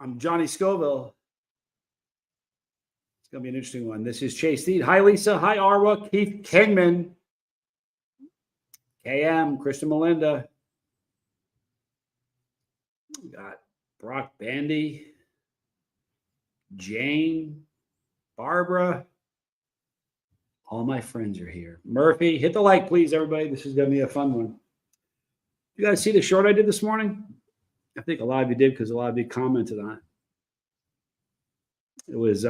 I'm Johnny Scoville. It's going to be an interesting one. This is Chase Theed. Hi, Lisa. Hi, Arwa. Keith Kingman. KM. Kristen Melinda. We got Brock Bandy. Jane. Barbara. All my friends are here. Murphy. Hit the like, please, everybody. This is going to be a fun one. You guys see the short I did this morning? I think a lot of you did because a lot of you commented on it. It was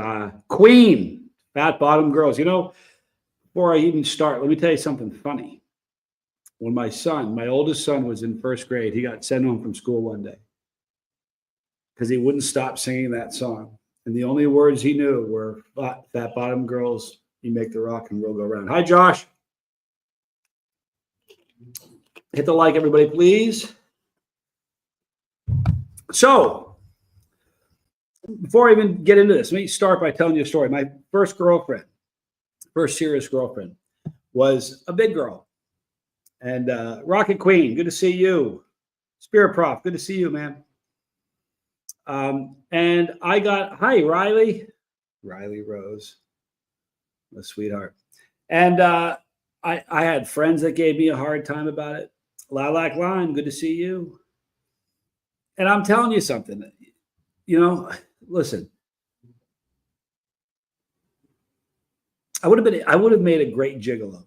Queen, Fat Bottom Girls. You know, before I even start, let me tell you something funny. When my oldest son was in first grade, he got sent home from school one day because he wouldn't stop singing that song. And the only words he knew were Fat Bottom Girls, you make the rock and roll go round. Hi, Josh. Hit the like, everybody, please. So, before I even get into this, let me start by telling you a story. My first serious girlfriend, was a big girl. And Rocket Queen, good to see you. Spirit Prof, good to see you, man. And I got, hi, Riley Rose, a sweetheart. And I had friends that gave me a hard time about it. Lilac Lime, good to see you. And I'm telling you something, you know, listen, I would have made a great gigolo.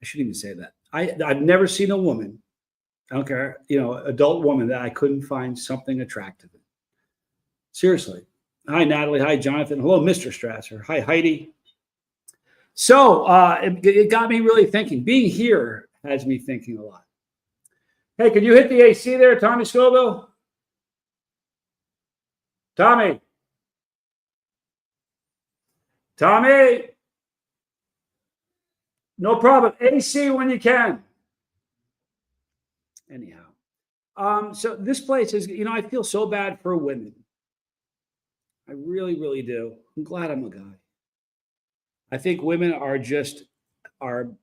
I shouldn't even say that. I've never seen a woman, I don't care, you know, adult woman that I couldn't find something attractive in. Seriously. Hi, Natalie. Hi, Jonathan. Hello, Mr. Strasser. Hi, Heidi. So it got me really thinking. Being here has me thinking a lot. Hey, can you hit the AC there, Tommy Scoville? Tommy. No problem. AC when you can. Anyhow. So this place is, you know, I feel so bad for women. I really, really do. I'm glad I'm a guy. I think women are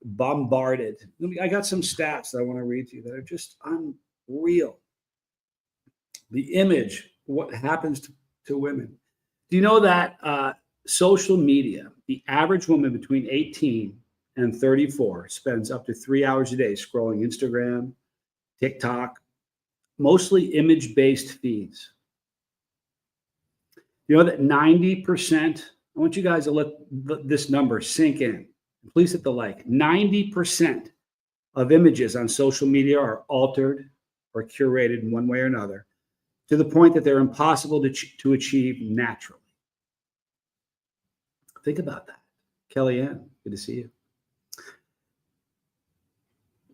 bombarded. I got some stats that I want to read to you that are just unreal. The image, what happens to women. Do you know that social media, the average woman between 18 and 34 spends up to 3 hours a day scrolling Instagram, TikTok, mostly image-based feeds. You know that 90%, I want you guys to let this number sink in. Please hit the like. 90% of images on social media are altered or curated in one way or another to the point that they're impossible to achieve naturally. Think about that. Kellyanne, good to see you.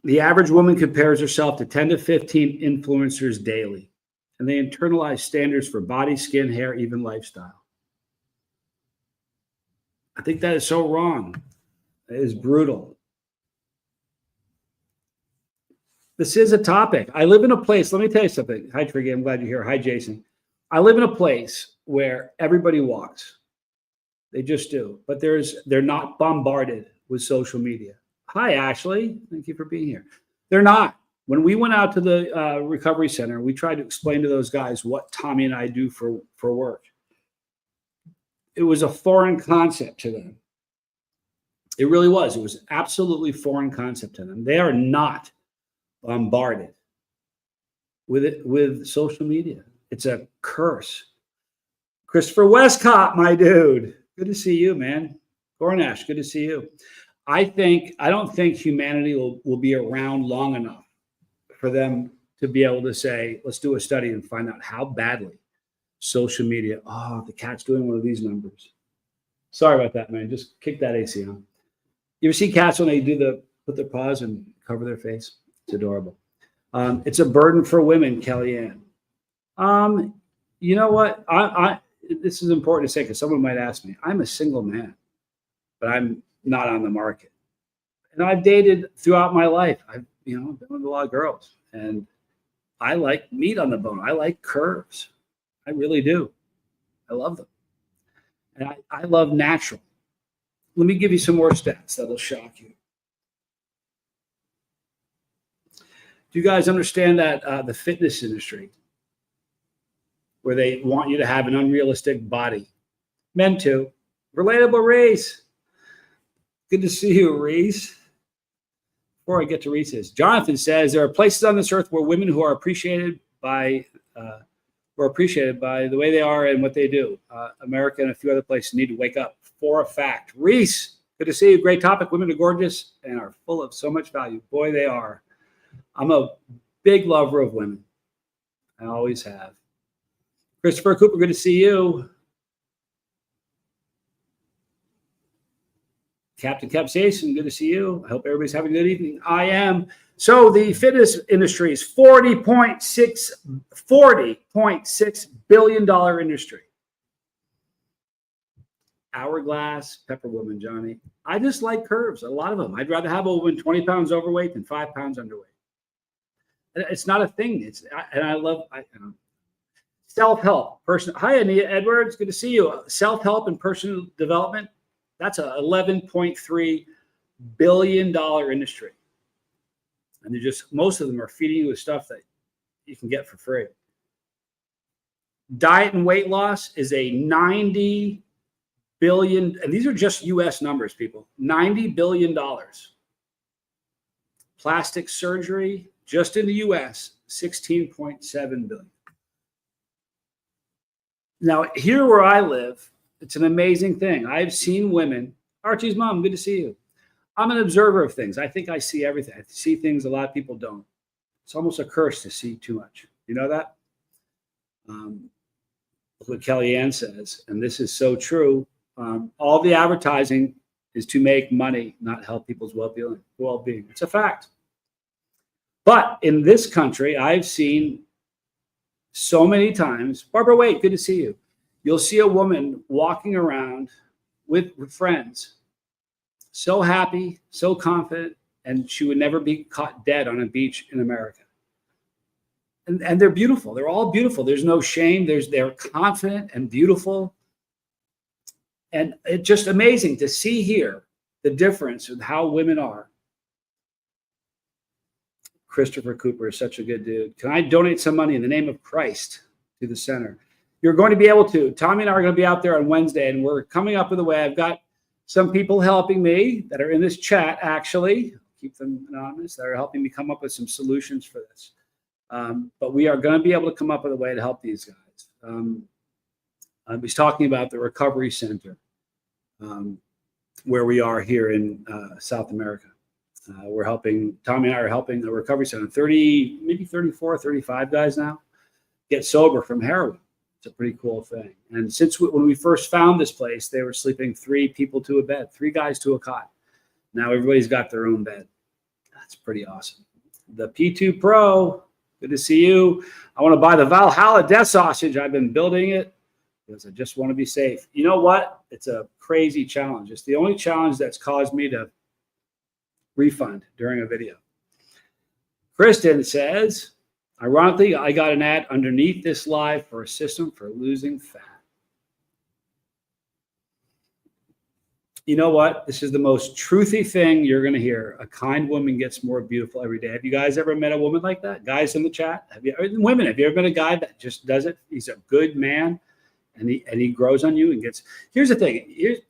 The average woman compares herself to 10 to 15 influencers daily, and they internalize standards for body, skin, hair, even lifestyle. I think that is so wrong. It is brutal. This is a topic. I live in a place, let me tell you something. Hi, Triggy, I'm glad you're here. Hi, Jason. I live in a place where everybody walks. They just do. But they're not bombarded with social media. Hi, Ashley. Thank you for being here. They're not. When we went out to the recovery center, we tried to explain to those guys what Tommy and I do for work. It was a foreign concept to them. It really was. It was absolutely foreign concept to them. They are not bombarded with social media. It's a curse. Christopher Westcott, my dude. Good to see you, man. Gornash, good to see you. I don't think humanity will be around long enough for them to be able to say, let's do a study and find out how badly social media, the cat's doing one of these numbers. Sorry about that, man. Just kick that AC on. You ever see cats when they put their paws and cover their face? It's adorable. It's a burden for women, Kellyanne. You know what? This is important to say because someone might ask me. I'm a single man, but I'm not on the market. And I've dated throughout my life. I've been with a lot of girls, and I like meat on the bone. I like curves. I really do. I love them. And I love natural. Let me give you some more stats that'll shock you. Do you guys understand that the fitness industry where they want you to have an unrealistic body. Men too. Relatable Reese. Good to see you, Reese. Before I get to Reese's, Jonathan says there are places on this earth where women who are appreciated by the way they are and what they do. America and a few other places need to wake up for a fact. Reese, good to see you. Great topic. Women are gorgeous and are full of so much value. Boy, they are. I'm a big lover of women. I always have. Christopher Cooper, good to see you. Captain Capsaicin, good to see you. I hope everybody's having a good evening. I am. So the fitness industry is $40.6 billion industry. Hourglass, Pepper Woman, Johnny. I just like curves, a lot of them. I'd rather have a woman 20 pounds overweight than 5 pounds underweight. It's not a thing. I love self-help. Hi, Anita Edwards. Good to see you. Self-help and personal development. That's a $11.3 billion industry. And most of them are feeding you with stuff that you can get for free. Diet and weight loss is a $90 billion, and these are just US numbers, people. $90 billion. Plastic surgery, just in the US, $16.7 billion. Now, here where I live, it's an amazing thing. I've seen women. Archie's mom, good to see you. I'm an observer of things. I think I see everything. I see things a lot of people don't. It's almost a curse to see too much. You know that? What Kellyanne says, and this is so true. All the advertising is to make money, not help people's well-being. It's a fact. But in this country, I've seen so many times. Barbara Wade, good to see you. You'll see a woman walking around with friends, so happy, so confident, and she would never be caught dead on a beach in America. And they're beautiful. They're all beautiful. There's no shame. They're confident and beautiful. And it's just amazing to see here the difference with how women are. Christopher Cooper is such a good dude. Can I donate some money in the name of Christ to the center? You're going to be able to. Tommy and I are going to be out there on Wednesday, and we're coming up with a way. I've got some people helping me that are in this chat, actually. Keep them anonymous. That are helping me come up with some solutions for this. But we are going to be able to come up with a way to help these guys. I was talking about the recovery center where we are here in South America. We're helping, Tommy and I are helping the recovery center, 30, maybe 34, 35 guys now, get sober from heroin. It's a pretty cool thing. And since when we first found this place, they were sleeping 3 people to a bed, 3 guys to a cot. Now everybody's got their own bed. That's pretty awesome. The P2 Pro, good to see you. I want to buy the Valhalla Death Sausage. I've been building it because I just want to be safe. You know what? It's a crazy challenge. It's the only challenge that's caused me to refund during a video. Kristen says, ironically, I got an ad underneath this live for a system for losing fat. You know what? This is the most truthy thing you're going to hear. A kind woman gets more beautiful every day. Have you guys ever met a woman like that? Guys in the chat? Women, have you ever met a guy that just does it? He's a good man and he grows on you and gets. Here's the thing.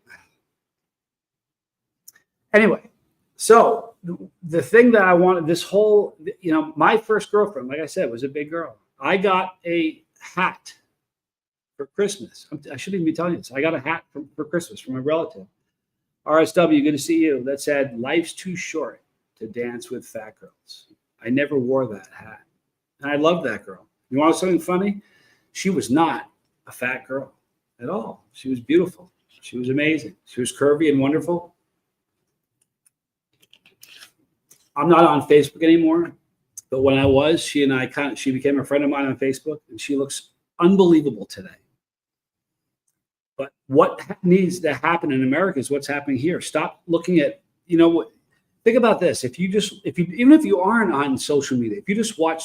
Anyway, so the thing that I wanted, this whole, my first girlfriend, like I said, was a big girl. I got a hat for Christmas. I shouldn't even be telling you this. I got a hat for Christmas from a relative. RSW, good to see you. That said, life's too short to dance with fat girls. I never wore that hat. And I loved that girl. You want something funny? She was not a fat girl at all. She was beautiful. She was amazing. She was curvy and wonderful. I'm not on Facebook anymore, but when I was, she became a friend of mine on Facebook, and she looks unbelievable today. But what needs to happen in America is what's happening here. Stop looking at, think about this. Even if you aren't on social media, if you just watch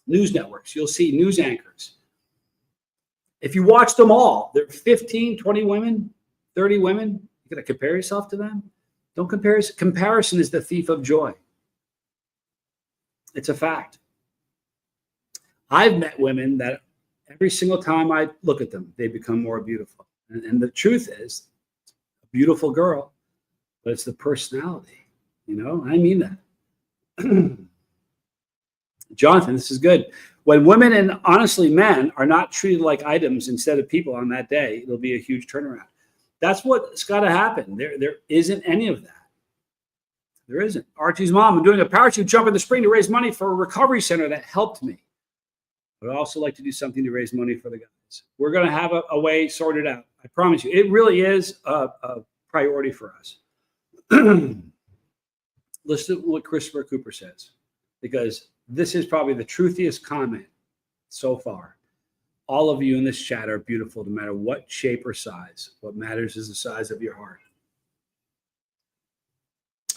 news networks, you'll see news anchors. If you watch them all, there are 15, 20 women, 30 women. You're going to compare yourself to them? Don't compare. Comparison is the thief of joy. It's a fact. I've met women that Every single time I look at them, they become more beautiful. And the truth is, a beautiful girl, but it's the personality. I mean that. Jonathan, this is good. When women and honestly men are not treated like items instead of people on that day, it'll be a huge turnaround. That's what's got to happen. There isn't any of that. There isn't. Archie's mom, I'm doing a parachute jump in the spring to raise money for a recovery center that helped me. But I'd also like to do something to raise money for the guys. We're going to have a way sorted out. I promise you. It really is a priority for us. Listen to what Christopher Cooper says, because this is probably the truthiest comment so far. All of you in this chat are beautiful, no matter what shape or size. What matters is the size of your heart.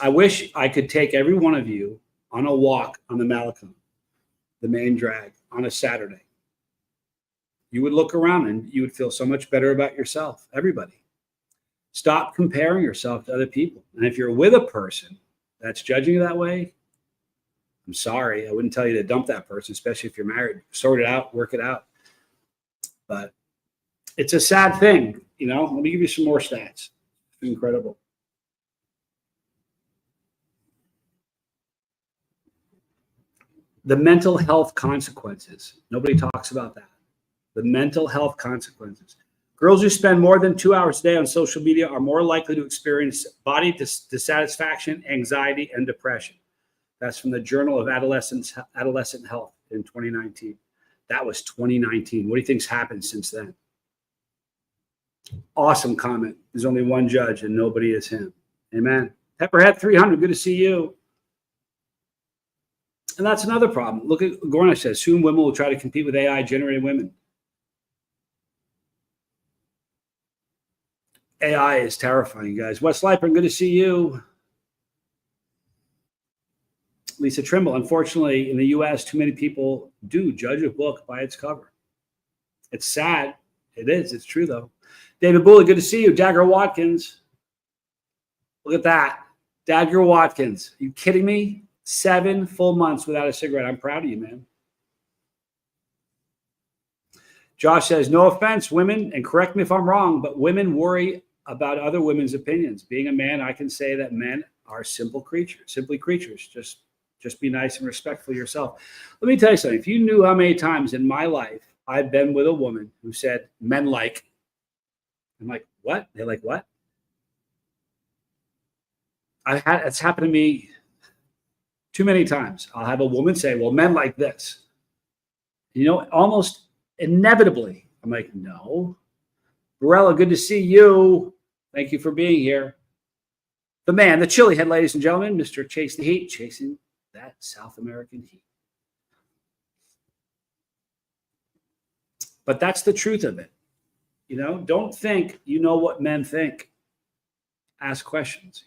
I wish I could take every one of you on a walk on the Malecon, the main drag, on a Saturday. You would look around and you would feel so much better about yourself. Everybody. Stop comparing yourself to other people. And if you're with a person that's judging you that way, I'm sorry. I wouldn't tell you to dump that person, especially if you're married. Sort it out, work it out. But it's a sad thing. Let me give you some more stats. It's incredible. The mental health consequences. Nobody talks about that. The mental health consequences. Girls who spend more than 2 hours a day on social media are more likely to experience body dissatisfaction, anxiety, and depression. That's from the Journal of Adolescent Health in 2019. That was 2019. What do you think's happened since then? Awesome comment. There's only one judge and nobody is him. Amen. Pepperhead 300, good to see you. And that's another problem. Look at Gornish says, soon women will try to compete with AI-generated women. AI is terrifying, guys. Wes Leiper, good to see you. Lisa Trimble, unfortunately, in the U.S., too many people do judge a book by its cover. It's sad. It is. It's true, though. David Bullock, good to see you. Dagger Watkins. Look at that. Dagger Watkins. Are you kidding me? 7 full months without a cigarette. I'm proud of you, man. Josh says, no offense, women, and correct me if I'm wrong, but women worry about other women's opinions. Being a man, I can say that men are simply creatures. Just be nice and respectful of yourself. Let me tell you something. If you knew how many times in my life I've been with a woman who said, men like, I'm like, what? They're like, what? It's happened to me too many times. I'll have a woman say, well, men like this. Almost inevitably, I'm like, no. Barella, good to see you. Thank you for being here. The man, the chili head, ladies and gentlemen, Mr. Chase the Heat, chasing that South American heat. But that's the truth of it. Don't think you know what men think. Ask questions,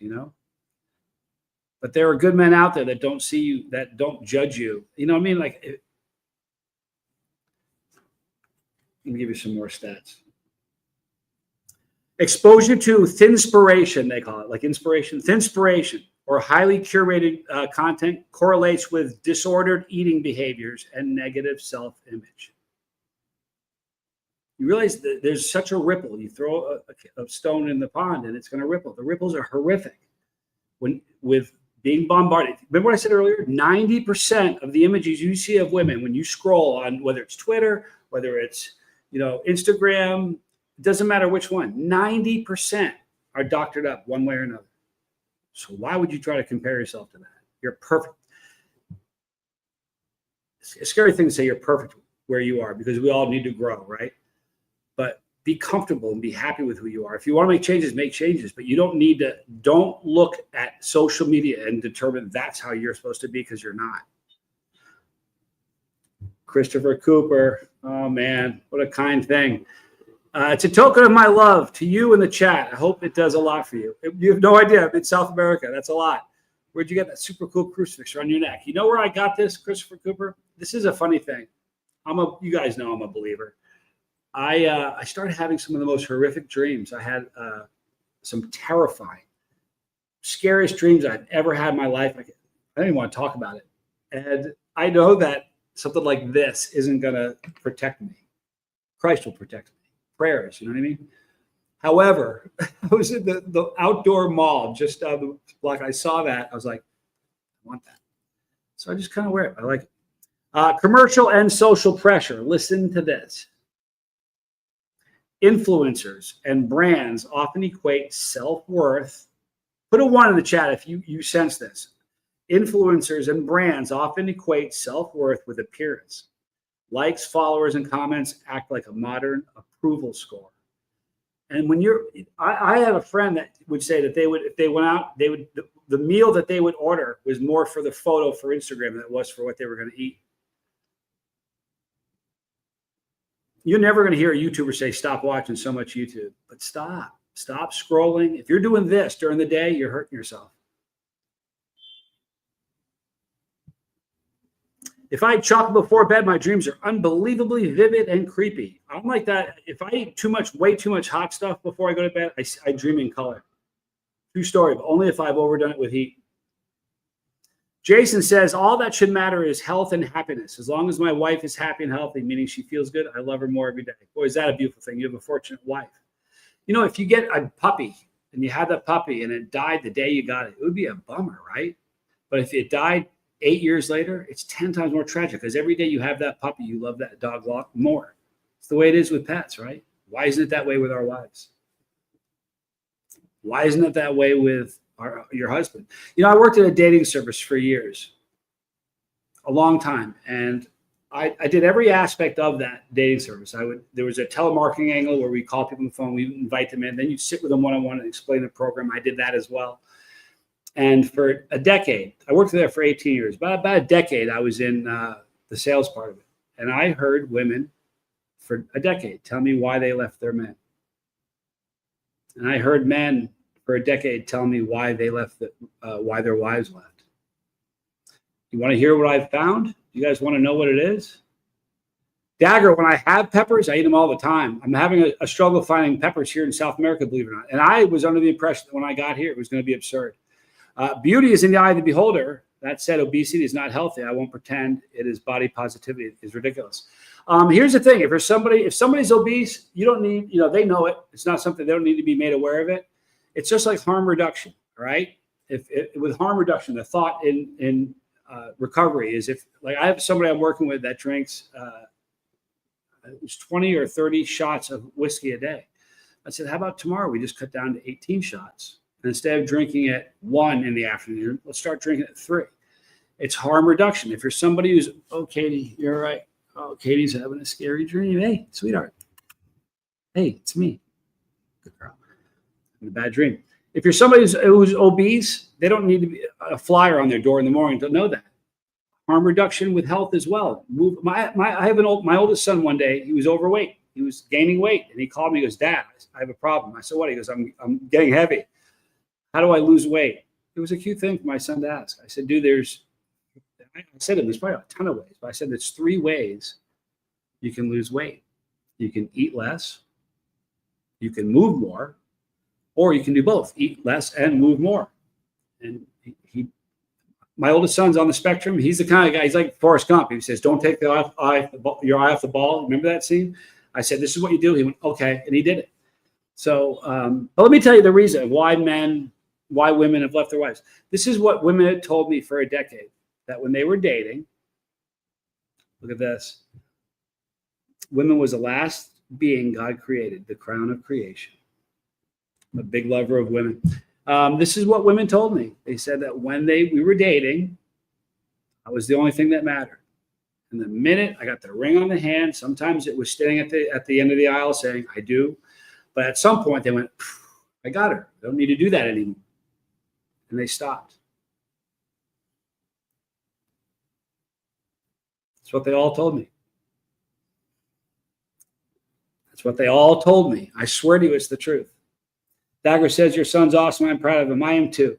But there are good men out there that don't see you, that don't judge you. You know what I mean? Let me give you some more stats. Exposure to thinspiration, they call it, like inspiration, thinspiration, or highly curated content correlates with disordered eating behaviors and negative self-image. You realize that there's such a ripple. You throw a stone in the pond and it's going to ripple. The ripples are horrific. With being bombarded. Remember what I said earlier? 90% of the images you see of women when you scroll on, whether it's Twitter, whether it's Instagram, it doesn't matter which one, 90% are doctored up one way or another. So why would you try to compare yourself to that? You're perfect. It's a scary thing to say you're perfect where you are, because we all need to grow, right? But be comfortable and be happy with who you are. If you want to make changes, but you don't look at social media and determine that's how you're supposed to be, because you're not. Christopher Cooper, oh man, what a kind thing. It's a token of my love to you in the chat. I hope it does a lot for you. You have no idea. I'm in South America. That's a lot. Where'd you get that super cool crucifix around your neck? You know where I got this, Christopher Cooper? This is a funny thing. You guys know I'm a believer. I started having some of the most horrific dreams. I had some terrifying, scariest dreams I've ever had in my life. I don't even want to talk about it. And I know that something like this isn't going to protect me. Christ will protect me. Prayers, you know what I mean? However, I was in the outdoor mall just down the block. I saw that. I was like, I want that. So I just kind of wear it. I like it. Commercial and social pressure. Listen to this. Influencers and brands often equate self-worth. Put a 1 in the chat if you sense this. Influencers and brands often equate self-worth with appearance. Likes, followers, and comments act like a modern approval score. And when I have a friend that would say that they would, if they went out, they would, the meal that they would order was more for the photo for Instagram than it was for what they were going to eat. You're never going to hear a YouTuber say, stop watching so much YouTube, but stop scrolling. If you're doing this during the day, you're hurting yourself. If I eat chocolate before bed, my dreams are unbelievably vivid and creepy. I'm like that. If I eat way too much hot stuff before I go to bed, I dream in color. True story, but only if I've overdone it with heat. Jason says, all that should matter is health and happiness. As long as my wife is happy and healthy, meaning she feels good, I love her more every day. Boy, is that a beautiful thing. You have a fortunate wife. You know, if you get a puppy and you had that puppy and it died the day you got it, it would be a bummer, right? But if it died 8 years later, it's 10 times more tragic because every day you have that puppy, you love that dog a lot more. It's the way it is with pets, right? Why isn't it that way with our wives? Why isn't it that way with your husband? You know, I worked at a dating service for years, a long time, and I did every aspect of that dating service. There was a telemarketing angle where we call people on the phone, we invite them in, then you sit with them one-on-one and explain the program. I did that as well. And for a decade, I worked there for 18 years. About a decade, I was in the sales part of it. And I heard women for a decade tell me why they left their men. And I heard men for a decade tell me why they left, why their wives left. You want to hear what I've found? You guys want to know what it is? Dagger, when I have peppers, I eat them all the time. I'm having a struggle finding peppers here in South America, believe it or not. And I was under the impression that when I got here, it was going to be absurd. Beauty is in the eye of the beholder. That said, obesity is not healthy. I won't pretend it is. Body positivity is ridiculous. Here's the thing. If somebody's obese, you don't need, they know it. It's not something they don't need to be made aware of it. It's just like harm reduction, right? With harm reduction, the thought in recovery is like I have somebody I'm working with that drinks it was 20 or 30 shots of whiskey a day. I said, how about tomorrow we just cut down to 18 shots? And instead of drinking at 1 in the afternoon, let's start drinking at 3. It's harm reduction. If you're somebody who's, oh, Katie, you're right. Oh, Katie's having a scary dream. Hey, sweetheart. Hey, it's me. Good girl. Having a bad dream. If you're somebody who's obese, they don't need to be a flyer on their door in the morning to know that. Harm reduction with health as well. I have my oldest son one day, he was overweight. He was gaining weight. And he called me, he goes, Dad, I have a problem. I said, what? He goes, I'm getting heavy. How do I lose weight? It was a cute thing for my son to ask. I said, dude, I said there's probably a ton of ways, but I said there's 3 ways you can lose weight. You can eat less, you can move more, or you can do both, eat less and move more. And my oldest son's on the spectrum. He's the kind of guy, he's like Forrest Gump. He says, don't take your eye off the ball. Remember that scene? I said, this is what you do. He went, okay. And he did it. So, but let me tell you the reason why women have left their wives. This is what women had told me for a decade, that when they were dating, look at this, women was the last being God created, the crown of creation. I'm a big lover of women. This is what women told me. They said that when we were dating, I was the only thing that mattered. And the minute I got the ring on the hand, sometimes it was standing at the end of the aisle saying, I do. But at some point they went, I got her. I don't need to do that anymore. And they stopped. That's what they all told me. That's what they all told me. I swear to you, it's the truth. Dagger says, your son's awesome. I'm proud of him. I am too.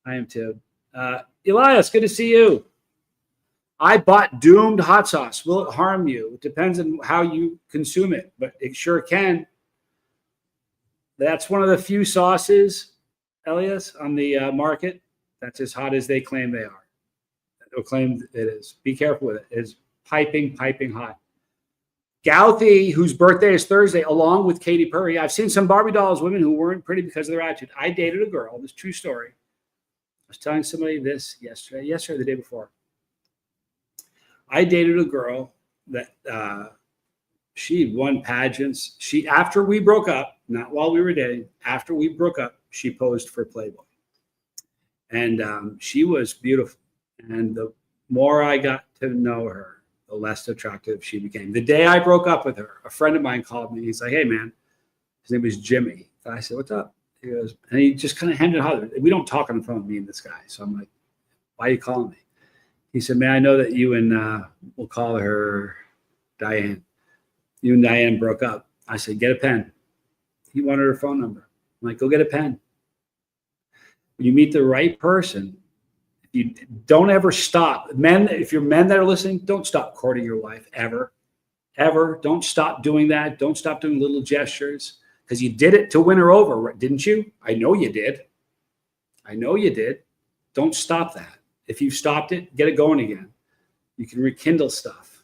Elias, good to see you. I bought doomed hot sauce. Will it harm you? It depends on how you consume it, but it sure can. That's one of the few sauces, Elias, on the market that's as hot as they claim they are. They'll claim it is. Be careful with it. It's piping hot. Gouthie, whose birthday is Thursday, along with Katy Perry. I've seen some Barbie dolls women who weren't pretty because of their attitude. I dated a girl, this true story. I was telling somebody this yesterday or the day before. I dated a girl that she won pageants. After we broke up, not while we were dating, after we broke up, she posed for Playboy. And she was beautiful. And the more I got to know her, the less attractive she became. The day I broke up with her, a friend of mine called me. He's like, hey, man, his name was Jimmy. I said, what's up? He goes, and he just kind of handed hollered. We don't talk on the phone, me and this guy. So I'm like, why are you calling me? He said, man, I know that you and we'll call her Diane. You and Diane broke up. I said, get a pen. He wanted her phone number. I'm like, go get a pen. When you meet the right person, you don't ever stop. Men, if you're men that are listening, don't stop courting your wife ever. Ever. Don't stop doing that. Don't stop doing little gestures because you did it to win her over, didn't you? I know you did. I know you did. Don't stop that. If you've stopped it, get it going again. You can rekindle stuff.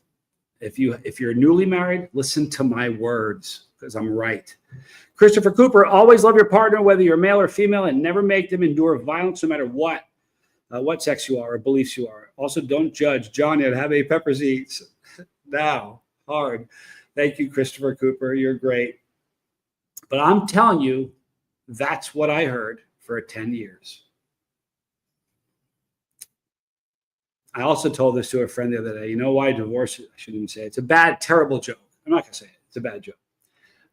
If you're newly married, listen to my words because I'm right. Christopher Cooper, always love your partner, whether you're male or female, and never make them endure violence no matter what sex you are or beliefs you are. Also, don't judge. John, you'd have a pepper seeds. Now, hard. Thank you, Christopher Cooper. You're great. But I'm telling you, that's what I heard for 10 years. I also told this to a friend the other day. You know why divorce? I shouldn't even say it. It's a bad, terrible joke. I'm not going to say it. It's a bad joke.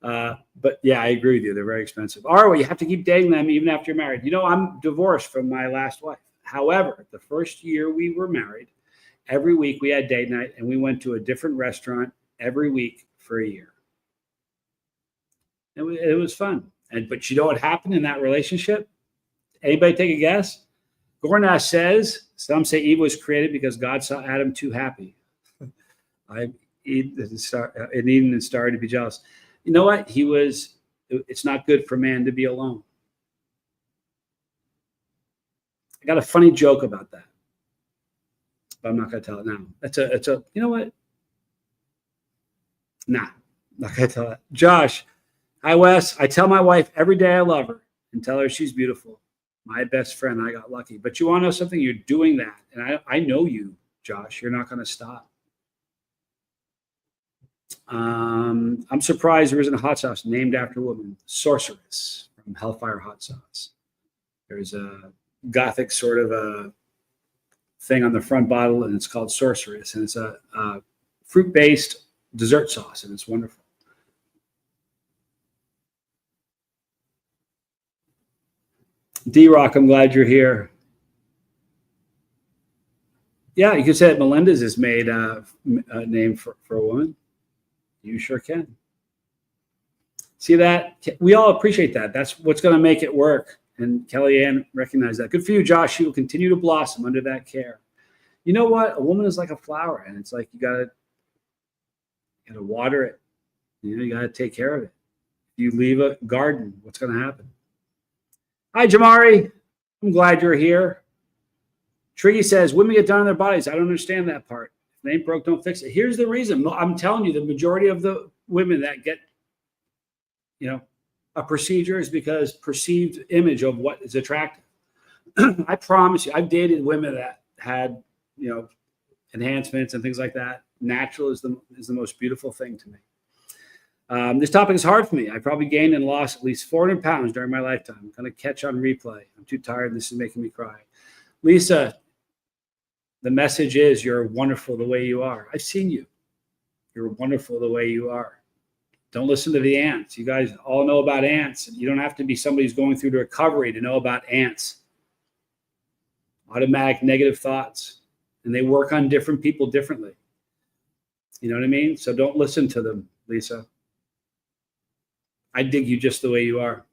But yeah, I agree with you. They're very expensive. Or you have to keep dating them even after you're married. You know, I'm divorced from my last wife. However, the first year we were married, every week we had date night and we went to a different restaurant every week for a year. It was fun. But you know what happened in that relationship? Anybody take a guess? Gornash says, some say Eve was created because God saw Adam too happy. Eden and started to be jealous. You know what? It's not good for man to be alone. I got a funny joke about that, but I'm not going to tell it now. You know what? Nah, I'm not going to tell it. Josh, hi, Wes. I tell my wife every day I love her and tell her she's beautiful. My best friend, I got lucky. But you want to know something? You're doing that. And I know you, Josh. You're not going to stop. I'm surprised there isn't a hot sauce named after a woman. Sorceress from Hellfire Hot Sauce. There's a Gothic sort of a thing on the front bottle, and it's called Sorceress. And it's a fruit-based dessert sauce, and it's wonderful. D-Rock, I'm glad you're here. Yeah, you could say that Melendez is made a name for a woman. You sure can. See that? We all appreciate that. That's what's going to make it work. And Kellyanne recognized that. Good for you, Josh. She will continue to blossom under that care. You know what? A woman is like a flower, and it's like you gotta water it. You gotta take care of it. If you leave a garden, what's going to happen? Hi, Jamari. I'm glad you're here. Triggy says, women get done on their bodies. I don't understand that part. If it ain't broke, don't fix it. Here's the reason. I'm telling you, the majority of the women that get, a procedure is because perceived image of what is attractive. I promise you, I've dated women that had, enhancements and things like that. Natural is the most beautiful thing to me. This topic is hard for me. I probably gained and lost at least 400 pounds during my lifetime. I'm going to catch on replay. I'm too tired. This is making me cry. Lisa, the message is you're wonderful the way you are. I've seen you. You're wonderful the way you are. Don't listen to the ants. You guys all know about ants. You don't have to be somebody who's going through the recovery to know about ants. Automatic negative thoughts. And they work on different people differently. You know what I mean? So don't listen to them, Lisa. I dig you just the way you are.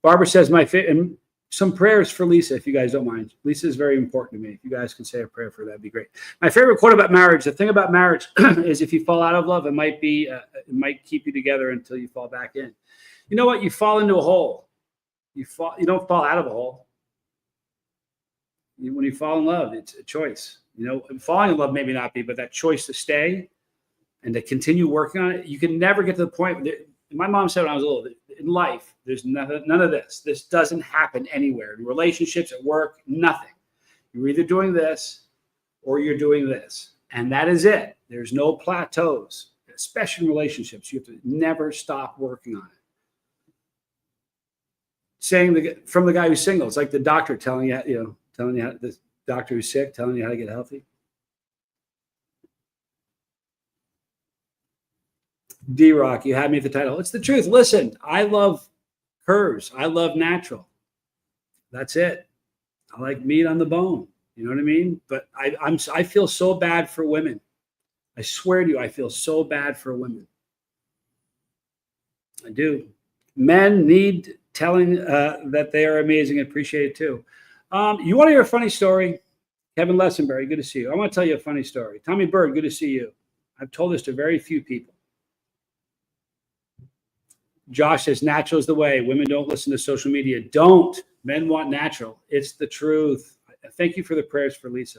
Barbara says, and some prayers for Lisa, if you guys don't mind. Lisa is very important to me. If you guys can say a prayer for her, that'd be great. My favorite quote about marriage, the thing about marriage is if you fall out of love, it might keep you together until you fall back in. You know what? You fall into a hole. You don't fall out of a hole. When you fall in love, it's a choice. Falling in love maybe not be, but that choice to stay, and to continue working on it. You can never get to the point. My mom said when I was little, in life, there's none of this. This doesn't happen anywhere. In relationships, at work, nothing. You're either doing this or you're doing this. And that is it. There's no plateaus, especially in relationships. You have to never stop working on it. Saying from the guy who's single, it's like the doctor telling you, the doctor who's sick, telling you how to get healthy. D-Rock, you had me at the title. It's the truth. Listen, I love curves. I love natural. That's it. I like meat on the bone. You know what I mean? But I feel so bad for women. I swear to you, I feel so bad for women. I do. Men need telling that they are amazing and appreciate it too. You want to hear a funny story? Kevin Lessenberry, good to see you. I want to tell you a funny story. Tommy Bird, good to see you. I've told this to very few people. Josh says, natural is the way. Women don't listen to social media. Don't. Men want natural. It's the truth. Thank you for the prayers for Lisa.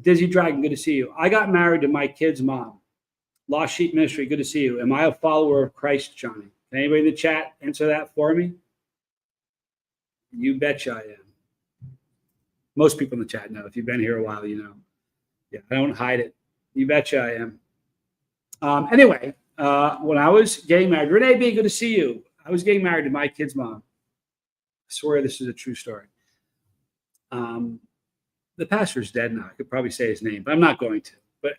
Dizzy Dragon, good to see you. I got married to my kid's mom. Lost Sheep Ministry, good to see you. Am I a follower of Christ, Johnny? Can anybody in the chat answer that for me? You betcha I am. Most people in the chat know. If you've been here a while, you know. Yeah, I don't hide it. You betcha I am. Anyway, when I was getting married, Renee B, good to see you. I was getting married to my kid's mom. I swear this is a true story. The pastor's dead now. I could probably say his name, but I'm not going to. But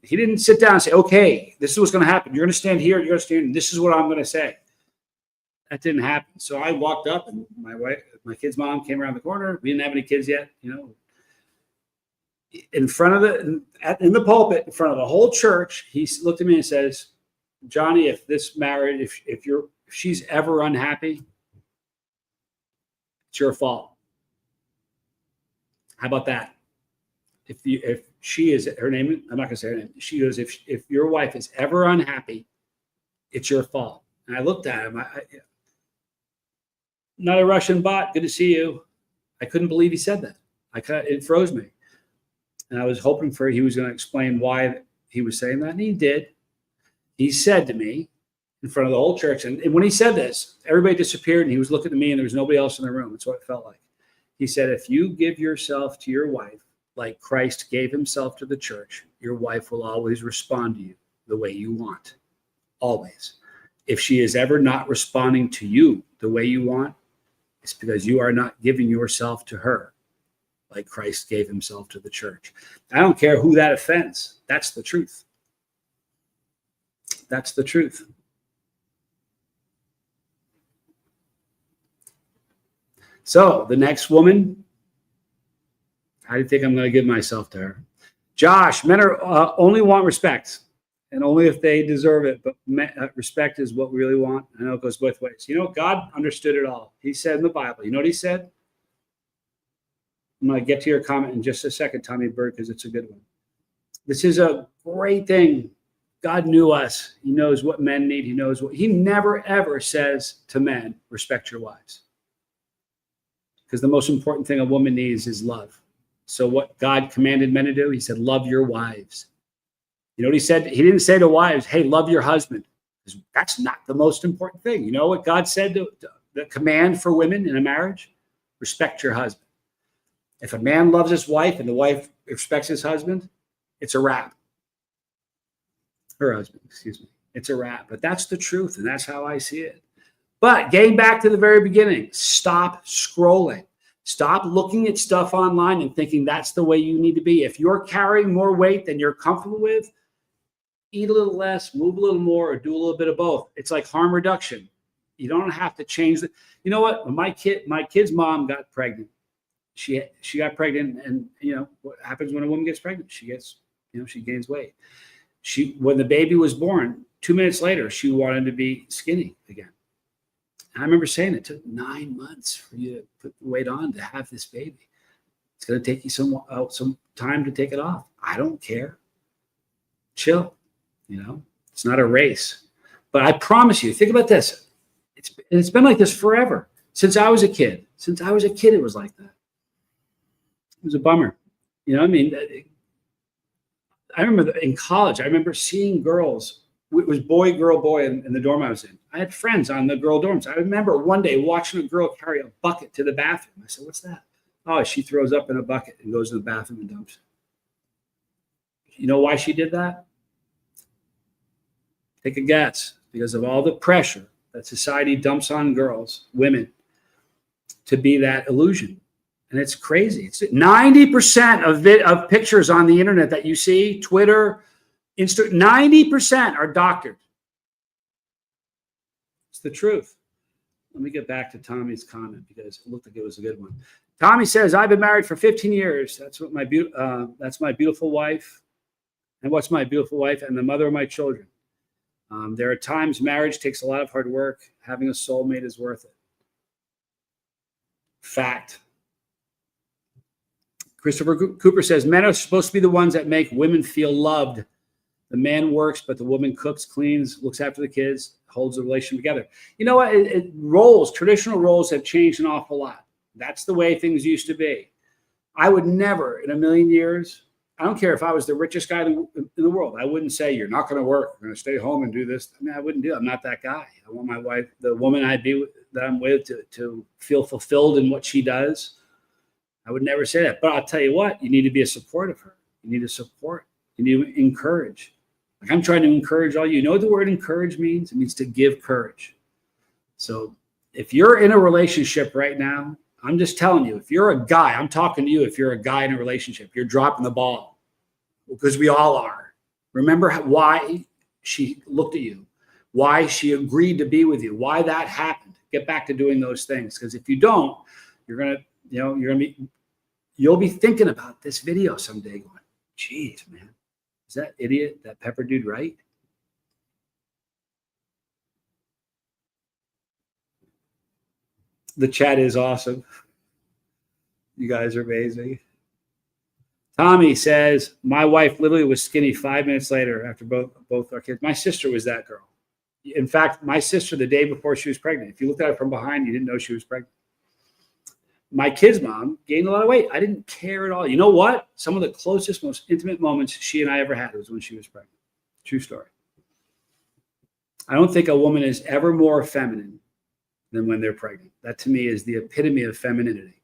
he didn't sit down and say, okay, this is what's going to happen. You're going to stand here. You're going to stand, and this is what I'm going to say. That didn't happen. So I walked up, and my kid's mom came around the corner. We didn't have any kids yet, in front of in the pulpit, in front of the whole church. He looked at me and says, Johnny, if this marriage, if she's ever unhappy, it's your fault. How about that? If she is, her name, I'm not gonna say her name. She goes, if your wife is ever unhappy, it's your fault. And I looked at him. Not a Russian bot. Good to see you. I couldn't believe he said that. It froze me. And I was hoping he was going to explain why he was saying that. And he did. He said to me in front of the whole church, and when he said this, everybody disappeared and he was looking at me and there was nobody else in the room. That's what it felt like. He said, if you give yourself to your wife like Christ gave himself to the church, your wife will always respond to you the way you want. Always. If she is ever not responding to you the way you want, it's because you are not giving yourself to her like Christ gave himself to the church. I don't care who that offends. That's the truth. That's the truth. So the next woman, how do you think I'm going to give myself to her? Josh, men are only want respect, and only if they deserve it. But respect is what we really want. I know it goes both ways. God understood it all. He said in the Bible, you know what he said? I'm going to get to your comment in just a second, Tommy Bird, because it's a good one. This is a great thing. God knew us. He knows what men need. He never, ever says to men, respect your wives. Because the most important thing a woman needs is love. So what God commanded men to do, he said, love your wives. You know what he said? He didn't say to wives, hey, love your husband. Because that's not the most important thing. You know what God said to the command for women in a marriage? Respect your husband. If a man loves his wife and the wife respects his husband, it's a wrap. Her husband, excuse me. It's a wrap. But that's the truth, and that's how I see it. But getting back to the very beginning, stop scrolling. Stop looking at stuff online and thinking that's the way you need to be. If you're carrying more weight than you're comfortable with, eat a little less, move a little more, or do a little bit of both. It's like harm reduction. You don't have to change the. You know what? When my kid's mom got pregnant, she got pregnant, and what happens when a woman gets pregnant? She gets, she gains weight. When the baby was born, 2 minutes later, she wanted to be skinny again. I remember saying it took 9 months for you to put the weight on to have this baby. It's going to take you some time to take it off. I don't care. Chill. It's not a race. But I promise you, think about this. It's been like this forever. Since I was a kid. Since I was a kid, it was like that. It was a bummer. I remember in college, I remember seeing girls. It was boy, girl, boy in the dorm I was in. I had friends on the girl dorms. I remember one day watching a girl carry a bucket to the bathroom. I said, "What's that?" Oh, she throws up in a bucket and goes to the bathroom and dumps it. You know why she did that? Take a guess. Because of all the pressure that society dumps on girls, women, to be that illusion. And it's crazy. It's 90% of pictures on the internet that you see, Twitter, Insta, 90% are doctored. It's the truth. Let me get back to Tommy's comment because it looked like it was a good one. Tommy says, "I've been married for 15 years. That's my beautiful wife. And what's my beautiful wife and the mother of my children. There are times marriage takes a lot of hard work. Having a soulmate is worth it." Fact. Christopher Cooper says, "Men are supposed to be the ones that make women feel loved. The man works, but the woman cooks, cleans, looks after the kids, holds the relation together." You know what? Traditional roles have changed an awful lot. That's the way things used to be. I would never in a million years, I don't care if I was the richest guy in the world, I wouldn't say, "You're not going to work. You're going to stay home and do this." I mean, I wouldn't do it. I'm not that guy. I want my wife, the woman that I'm with, to feel fulfilled in what she does. I would never say that. But I'll tell you what, you need to be a support of her. You need to support. You need to encourage. Like I'm trying to encourage all you. You know what the word encourage means? It means to give courage. So if you're in a relationship right now, I'm just telling you, if you're a guy, I'm talking to you, if you're a guy in a relationship, you're dropping the ball because we all are. Remember why she looked at you, why she agreed to be with you, why that happened. Get back to doing those things. Because if you don't, you'll be thinking about this video someday going, "Geez, man, is that idiot, that Pepper dude right?" The chat is awesome. You guys are amazing. Tommy says, "My wife literally was skinny 5 minutes later after both our kids." My sister was that girl. In fact, my sister, the day before she was pregnant, if you looked at her from behind, you didn't know she was pregnant. My kid's mom gained a lot of weight. I didn't care at all. You know what? Some of the closest, most intimate moments she and I ever had was when she was pregnant. True story. I don't think a woman is ever more feminine than when they're pregnant. That to me is the epitome of femininity.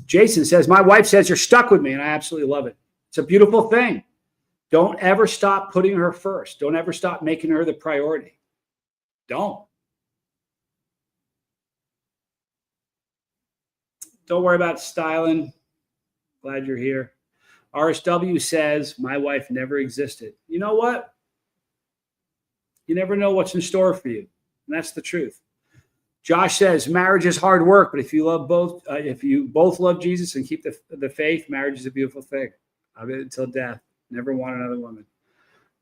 Jason says, "My wife says you're stuck with me," and I absolutely love it. It's a beautiful thing. Don't ever stop putting her first. Don't ever stop making her the priority. Don't worry about styling. Glad you're here. RSW says, "My wife never existed." You know what? You never know what's in store for you. And that's the truth. Josh says, "Marriage is hard work, but if you both love Jesus and keep the faith, marriage is a beautiful thing. I've been until death. Never want another woman."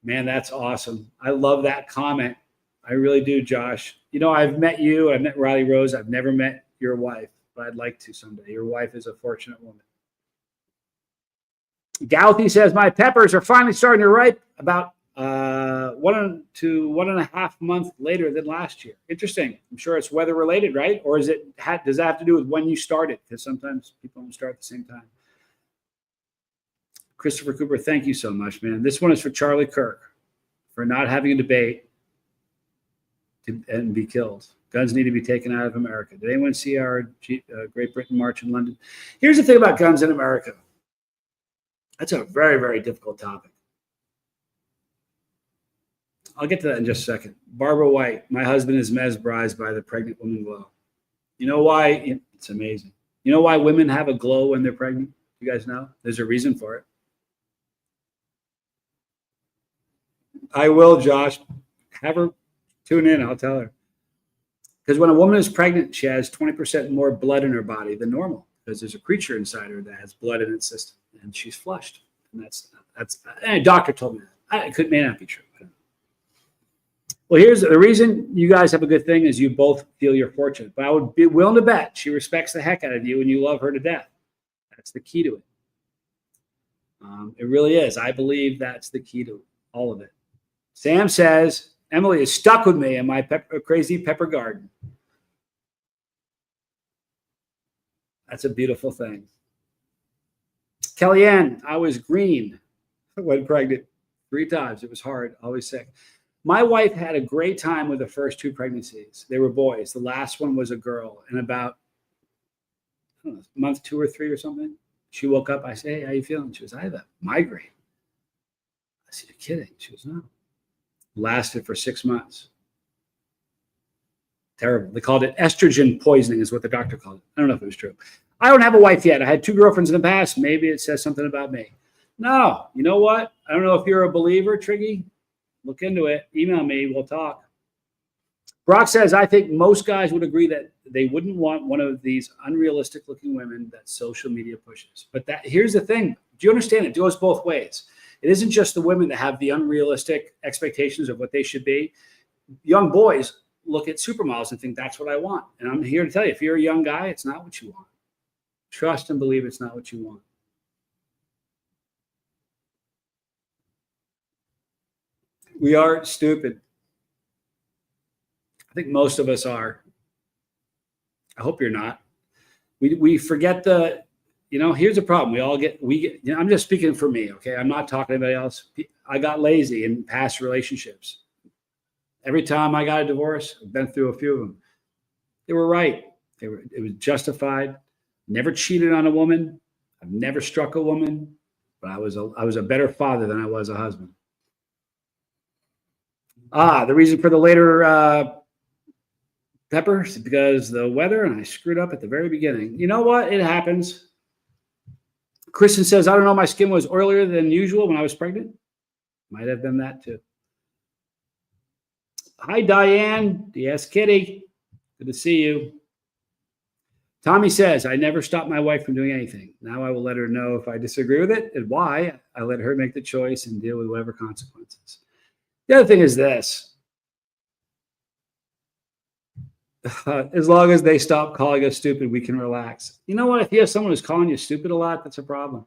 Man, that's awesome. I love that comment. I really do, Josh. You know, I've met you. I've met Riley Rose. I've never met your wife, but I'd like to someday. Your wife is a fortunate woman. Galthy says, "My peppers are finally starting to ripe about 1 to 1.5 months later than last year." Interesting. I'm sure it's weather related, right? Or does that have to do with when you started? Because sometimes people don't start at the same time. Christopher Cooper, thank you so much, man. This one is for Charlie Kirk for not having a debate and be killed. Guns need to be taken out of America. Did anyone see our Great Britain March in London? Here's the thing about guns in America. That's a very, very difficult topic. I'll get to that in just a second. Barbara White, "My husband is mesmerized by the pregnant woman glow." You know why? It's amazing. You know why women have a glow when they're pregnant? You guys know? There's a reason for it. I will, Josh. Have her tune in. I'll tell her. Because when a woman is pregnant, she has 20% more blood in her body than normal because there's a creature inside her that has blood in its system, and she's flushed. And that's and a doctor told me that. It may not be true. Well, here's the reason you guys have a good thing is you both feel you're fortunate. But I would be willing to bet she respects the heck out of you and you love her to death. That's the key to it. It really is. I believe that's the key to all of it. Sam says, "Emily is stuck with me in my crazy pepper garden." That's a beautiful thing. Kellyanne, "I was green Went pregnant 3 times. It was hard, always sick. My wife had a great time with the first 2 pregnancies. They were boys. The last one was a girl. And about I don't know, month 2 or 3 or something, she woke up. I say, hey, how you feeling? She was, I have a migraine. I said, you're kidding. She was, no. Lasted for 6 months. Terrible. They called it estrogen poisoning is what the doctor called it. I don't know if it was true. I don't have a wife yet. I had 2 girlfriends in the past. Maybe it says something about me. No, you know what? I don't know if you're a believer, Triggy. Look into it. Email me. We'll talk. Brock says, I think most guys would agree that they wouldn't want one of these unrealistic looking women that social media pushes. But here's the thing. Do you understand? It goes both ways. It isn't just the women that have the unrealistic expectations of what they should be. Young boys look at supermodels and think that's what I want. And I'm here to tell you, if you're a young guy, it's not what you want. Trust and believe it's not what you want. We are stupid. I think most of us are. I hope you're not. We forget here's the problem. I'm just speaking for me, okay? I'm not talking to anybody else. I got lazy in past relationships. Every time I got a divorce, I've been through a few of them. They were right. It was justified. Never cheated on a woman. I've never struck a woman, but I was a better father than I was a husband. The reason for the later pepper is because the weather, and I screwed up at the very beginning. You know what? It happens. Kristen says, I don't know, my skin was oilier than usual when I was pregnant. Might have been that too. Hi, Diane. Yes, Kitty. Good to see you. Tommy says, I never stopped my wife from doing anything. Now I will let her know if I disagree with it and why. I let her make the choice and deal with whatever consequences. The other thing is this. As long as they stop calling us stupid, we can relax. You know what? If you have someone who's calling you stupid a lot, that's a problem.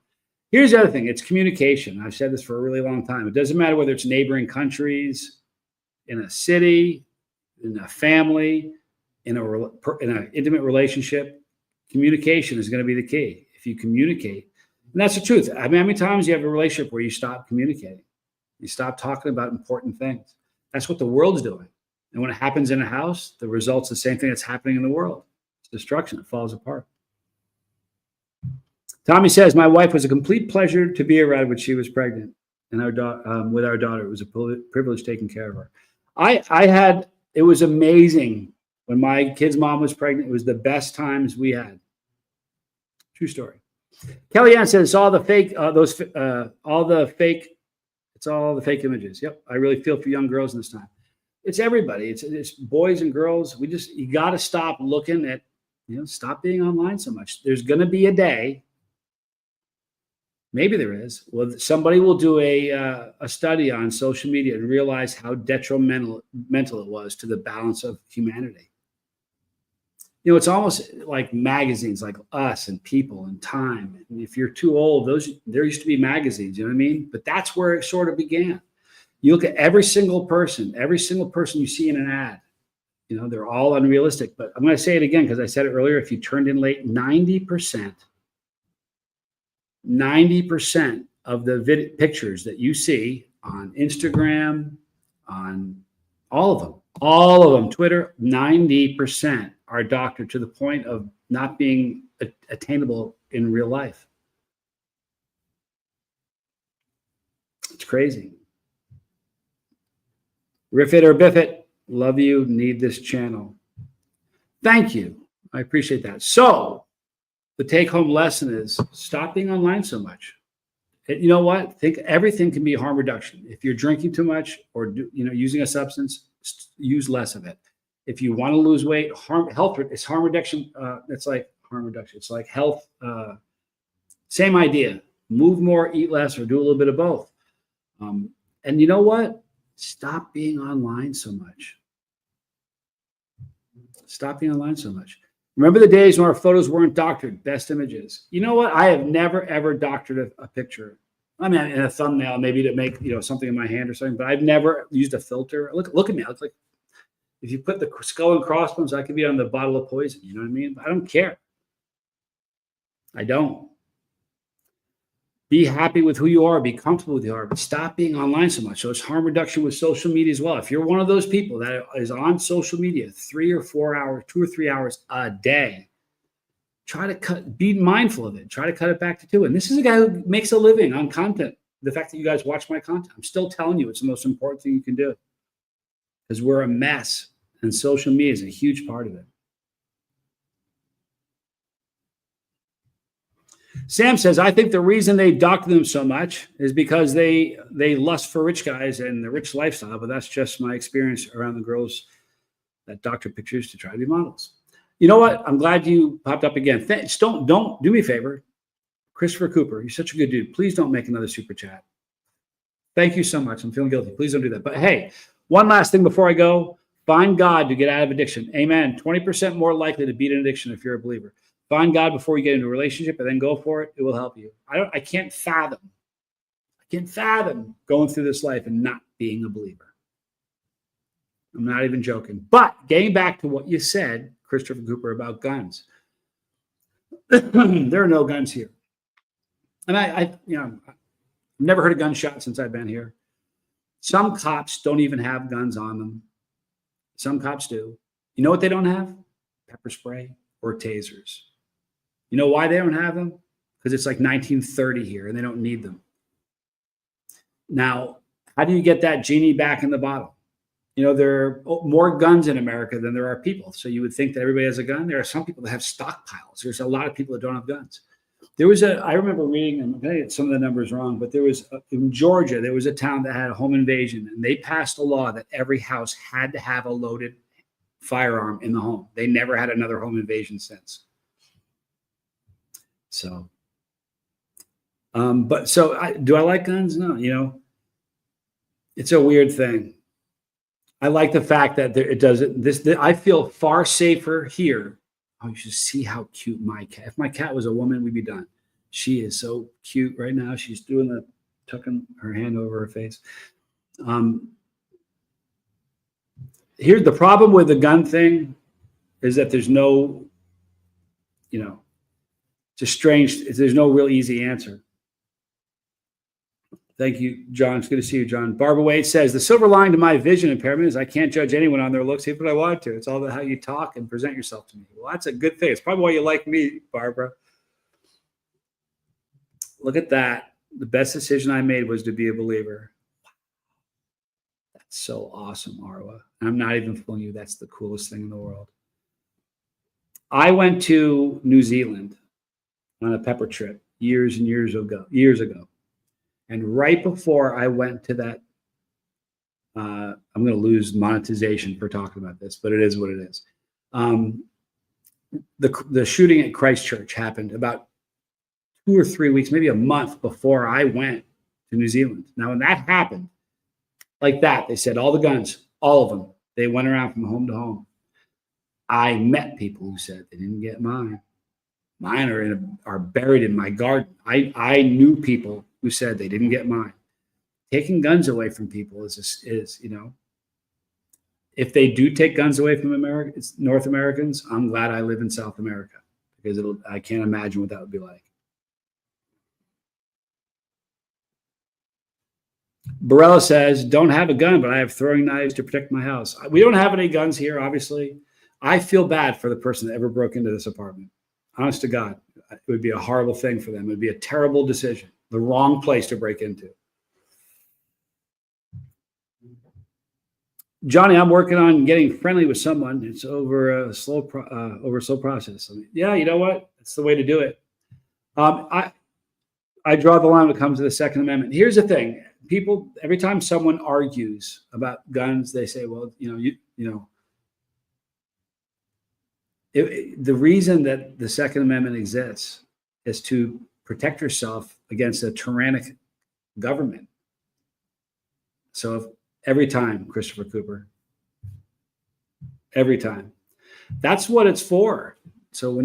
Here's the other thing. It's communication. I've said this for a really long time. It doesn't matter whether it's neighboring countries, in a city, in a family, in an intimate relationship. Communication is going to be the key. If you communicate, and that's the truth. I mean, how many times you have a relationship where you stop communicating? You stop talking about important things. That's what the world's doing. And when it happens in a house, the result's the same thing that's happening in the world. It's destruction. It falls apart. Tommy says, my wife was a complete pleasure to be around when she was pregnant and with our daughter. It was a privilege taking care of her. It was amazing when my kid's mom was pregnant. It was the best times we had. True story. Kellyanne says, it's all the fake images. Yep. I really feel for young girls in this time. It's everybody. It's boys and girls. You got to stop looking at, stop being online so much. There's going to be a day. Maybe there is. Well, somebody will do a study on social media and realize how detrimental it was to the balance of humanity. It's almost like magazines like Us and People and Time. And if you're too old, there used to be magazines, you know what I mean? But that's where it sort of began. You look at every single person you see in an ad, they're all unrealistic. But I'm going to say it again because I said it earlier. If you turned in late, 90% of the pictures that you see on Instagram, on all of them, Twitter, 90% are doctored to the point of not being attainable in real life. It's crazy. Riff it or biff it. Love you. Need this channel. Thank you. I appreciate that. So the take-home lesson is stop being online so much. You know what? Think everything can be harm reduction. If you're drinking too much or using a substance, use less of it. If you want to lose weight, it's harm reduction. It's like harm reduction. It's like health. Same idea. Move more, eat less, or do a little bit of both. And you know what? Stop being online so much. Stop being online so much. Remember the days when our photos weren't doctored, best images. You know what? I have never, ever doctored a picture. I mean, in a thumbnail, maybe to make something in my hand or something, but I've never used a filter. Look at me. I look like, if you put the skull and crossbones, I could be on the bottle of poison. You know what I mean? I don't care. I don't. Be happy with who you are. Be comfortable with who you are. But stop being online so much. So it's harm reduction with social media as well. If you're one of those people that is on social media 3 or 4 hours, 2 or 3 hours a day, try to be mindful of it. Try to cut it back to 2. And this is a guy who makes a living on content. The fact that you guys watch my content, I'm still telling you it's the most important thing you can do, because we're a mess, and social media is a huge part of it. Sam says, I think the reason they doctor them so much is because they lust for rich guys and the rich lifestyle, but that's just my experience around the girls that doctor pictures to try to be models. You know what? I'm glad you popped up again. Don't do me a favor. Christopher Cooper, you're such a good dude. Please don't make another super chat. Thank you so much. I'm feeling guilty. Please don't do that. But hey, one last thing before I go. Find God to get out of addiction. Amen. 20% more likely to beat an addiction if you're a believer. Find God before you get into a relationship and then go for it. It will help you. I can't fathom going through this life and not being a believer. I'm not even joking. But getting back to what you said, Christopher Cooper, about guns. There are no guns here. And I've never heard a gunshot since I've been here. Some cops don't even have guns on them. Some cops do. You know what they don't have? Pepper spray or tasers. You know why they don't have them? Because it's like 1930 here and they don't need them. Now, how do you get that genie back in the bottle? You know, there are more guns in America than there are people. So you would think that everybody has a gun. There are some people that have stockpiles. There's a lot of people that don't have guns. I remember reading, I'm going to get some of the numbers wrong, but in Georgia, there was a town that had a home invasion, and they passed a law that every house had to have a loaded firearm in the home. They never had another home invasion since. So, do I like guns? No, it's a weird thing. I like the fact that it doesn't, I feel far safer here. Oh, you should see how cute my cat. If my cat was a woman, we'd be done. She is so cute right now. She's tucking her hand over her face. Here's the problem with the gun thing is that there's no, it's strange. There's no real easy answer. Thank you, John. It's good to see you, John. Barbara Wade says, the silver lining to my vision impairment is I can't judge anyone on their looks, even if I want to. It's all about how you talk and present yourself to me. Well, that's a good thing. It's probably why you like me, Barbara. Look at that. The best decision I made was to be a believer. That's so awesome, Arwa. I'm not even fooling you. That's the coolest thing in the world. I went to New Zealand on a pepper trip years and years ago. And right before I went to that, I'm going to lose monetization for talking about this, but it is what it is. The shooting at Christchurch happened about 2 or 3 weeks, maybe a month before I went to New Zealand. Now, when that happened, like that, they said all the guns, all of them, they went around from home to home. I met people who said they didn't get mine. Mine are buried in my garden. I knew people who said they didn't get mine. Taking guns away from people is if they do take guns away from North Americans, I'm glad I live in South America, because I can't imagine what that would be like. Barella says, don't have a gun, but I have throwing knives to protect my house. We don't have any guns here, obviously. I feel bad for the person that ever broke into this apartment. Honest to God, it would be a horrible thing for them. It would be a terrible decision. The wrong place to break into. Johnny, I'm working on getting friendly with someone. It's over a slow process. Yeah, you know what? That's the way to do it. I draw the line when it comes to the Second Amendment. Here's the thing: people, every time someone argues about guns, they say, "Well, the reason that the Second Amendment exists is to protect yourself against a tyrannic government." So every time, Christopher Cooper, every time, that's what it's for. So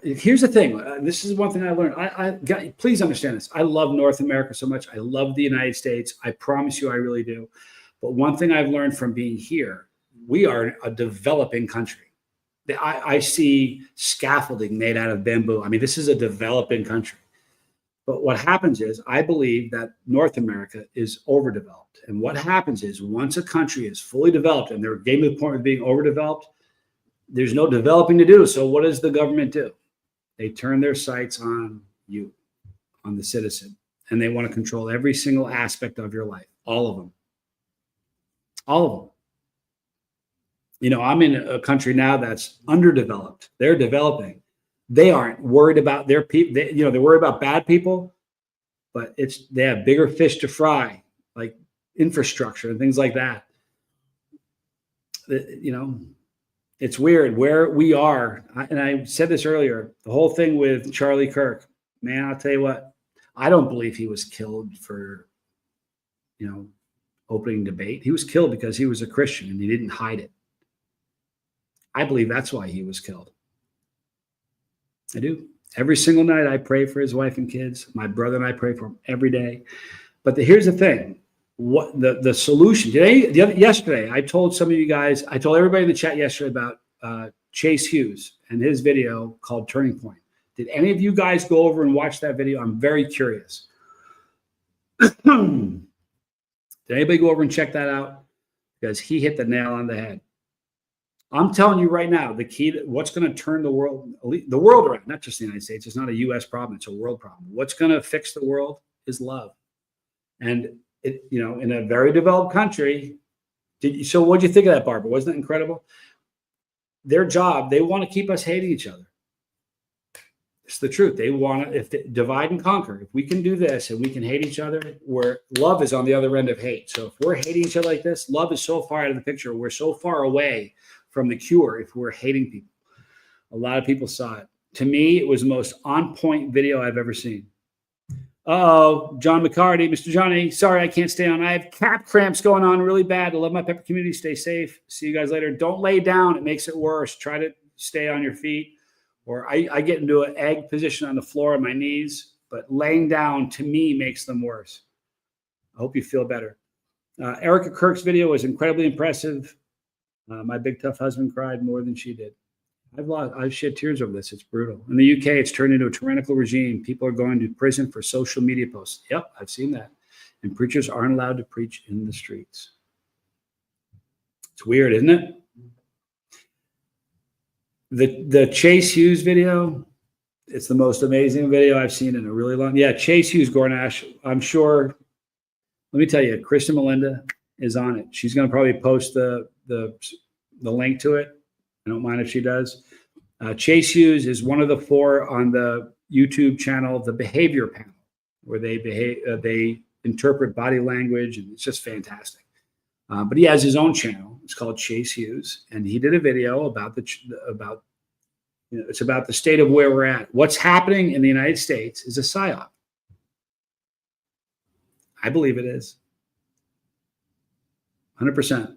here's the thing. This is one thing I learned. Please understand this. I love North America so much. I love the United States. I promise you, I really do. But one thing I've learned from being here, we are a developing country. I see scaffolding made out of bamboo. I mean, this is a developing country. But what happens is, I believe that North America is overdeveloped. And what happens is, once a country is fully developed and they're getting to the point of being overdeveloped, there's no developing to do. So what does the government do? They turn their sights on you, on the citizen, and they want to control every single aspect of your life, all of them. All of them. You know, I'm in a country now that's underdeveloped. They're developing. They aren't worried about their people. They're worried about bad people, but they have bigger fish to fry, like infrastructure and things like that. You know, it's weird where we are. And I said this earlier, the whole thing with Charlie Kirk, man, I'll tell you what, I don't believe he was killed for, opening debate. He was killed because he was a Christian and he didn't hide it. I believe that's why he was killed. I do. Every single night I pray for his wife and kids. My brother and I pray for him every day. But here's the thing. What the solution yesterday, I told some of you guys, I told everybody in the chat yesterday about Chase Hughes and his video called Turning Point. Did any of you guys go over and watch that video? I'm very curious. Did anybody go over and check that out? Because he hit the nail on the head. I'm telling you right now, the key to what's going to turn the world around, not just the United States. It's not a U.S. problem. It's a world problem. What's going to fix the world is love. And in a very developed country, so what'd you think of that, Barbara? Wasn't that incredible? Their job, they want to keep us hating each other. It's the truth. They want to divide and conquer. If we can do this and we can hate each other, where love is on the other end of hate. So if we're hating each other like this, love is so far out of the picture. We're so far away from the cure if we're hating people. A lot of people saw it. To me, it was the most on-point video I've ever seen. Oh, John McCarty, Mr. Johnny, sorry I can't stay on. I have calf cramps going on really bad. I love my Pepper community. Stay safe. See you guys later. Don't lay down. It makes it worse. Try to stay on your feet. Or I get into an egg position on the floor on my knees, but laying down to me makes them worse. I hope you feel better. Erica Kirk's video was incredibly impressive. My big tough husband cried more than she did. I've shed tears over this. It's brutal. In the UK, it's turned into a tyrannical regime. People are going to prison for social media posts. Yep, I've seen that. And preachers aren't allowed to preach in the streets. It's weird, isn't it? The Chase Hughes video, it's the most amazing video I've seen in a really long. Yeah, Chase Hughes, Gornash. I'm sure. Let me tell you, Kristen Melinda is on it. She's going to probably post the link to it. I don't mind if she does. Chase Hughes is one of the 4 on the YouTube channel, The Behavior Panel, where they interpret body language, and it's just fantastic. But he has his own channel. It's called Chase Hughes, and he did a video about it's about the state of where we're at. What's happening in the United States is a psyop. I believe it is. 100%.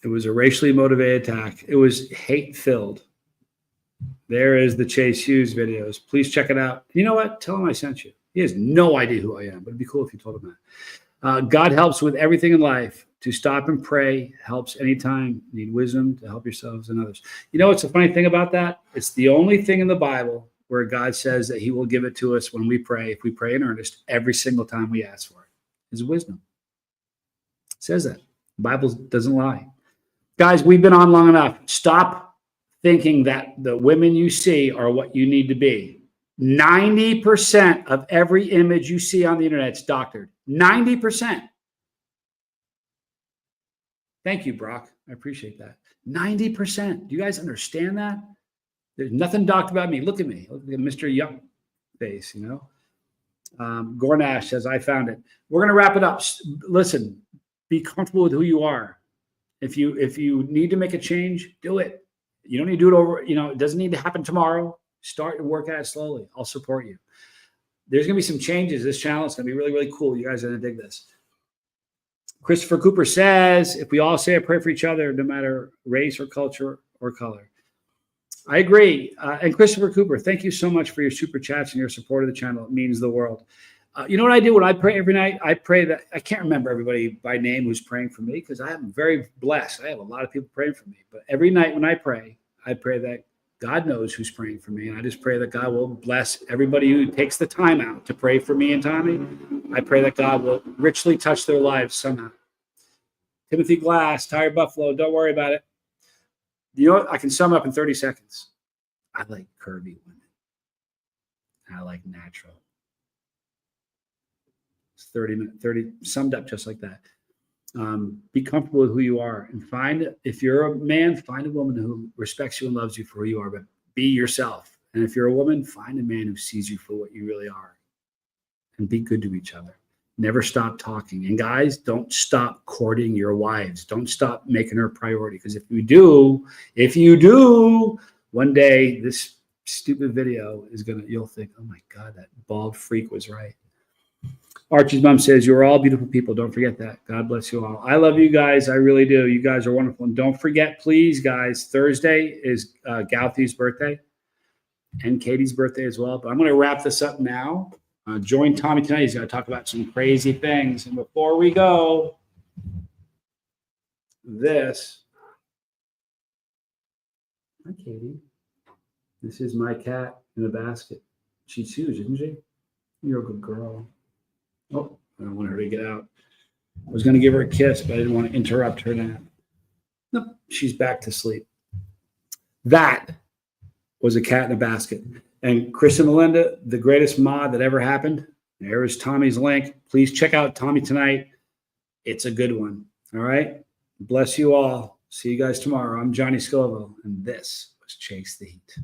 It was a racially motivated attack. It was hate-filled. There is the Chase Hughes videos. Please check it out. You know what? Tell him I sent you. He has no idea who I am, but it'd be cool if you told him that. God helps with everything in life. To stop and pray helps anytime. You need wisdom to help yourselves and others. You know what's the funny thing about that? It's the only thing in the Bible where God says that he will give it to us when we pray, if we pray in earnest, every single time we ask for it. Is wisdom. It says that. The Bible doesn't lie. Guys, we've been on long enough. Stop thinking that the women you see are what you need to be. 90% of every image you see on the internet is doctored. 90%. Thank you, Brock. I appreciate that. 90%. Do you guys understand that? There's nothing doctored about me. Look at me. Look at Mr. Young face, Gornash says, I found it. We're going to wrap it up. Listen, be comfortable with who you are. If you need to make a change, do it. You don't need to do it over, it doesn't need to happen tomorrow. Start and work at it slowly. I'll support you. There's going to be some changes. This channel is going to be really, really cool. You guys are going to dig this. Christopher Cooper says, if we all say a prayer for each other, no matter race or culture or color. I agree. And Christopher Cooper, thank you so much for your super chats and your support of the channel. It means the world. You know what I do when I pray every night? I pray that I can't remember everybody by name who's praying for me because I am very blessed. I have a lot of people praying for me. But every night when I pray that God knows who's praying for me. And I just pray that God will bless everybody who takes the time out to pray for me and Tommy. I pray that God will richly touch their lives somehow. Timothy Glass, Tired Buffalo, don't worry about it. You know what? I can sum up in 30 seconds. I like curvy women. I like natural. It's 30 summed up just like that. Be comfortable with who you are and find, if you're a man, find a woman who respects you and loves you for who you are, but be yourself. And if you're a woman, find a man who sees you for what you really are and be good to each other. Never stop talking. And guys, don't stop courting your wives. Don't stop making her a priority. Because if you do, one day this stupid video is you'll think, oh my God, that bald freak was right. Archie's mom says, you're all beautiful people. Don't forget that. God bless you all. I love you guys. I really do. You guys are wonderful. And don't forget, please, guys, Thursday is Gauthi's birthday and Katie's birthday as well. But I'm going to wrap this up now. Join Tommy tonight. He's going to talk about some crazy things. And before we go, this. Hi, Katie. This is my cat in a basket. She's huge, isn't she? You're a good girl. Oh, I don't want her to get out. I was going to give her a kiss, but I didn't want to interrupt her nap. Nope, she's back to sleep. That was a cat in a basket. And Chris and Melinda, the greatest mod that ever happened. There is Tommy's link. Please check out Tommy tonight. It's a good one. All right. Bless you all. See you guys tomorrow. I'm Johnny Scoville, and this was Chase the Heat.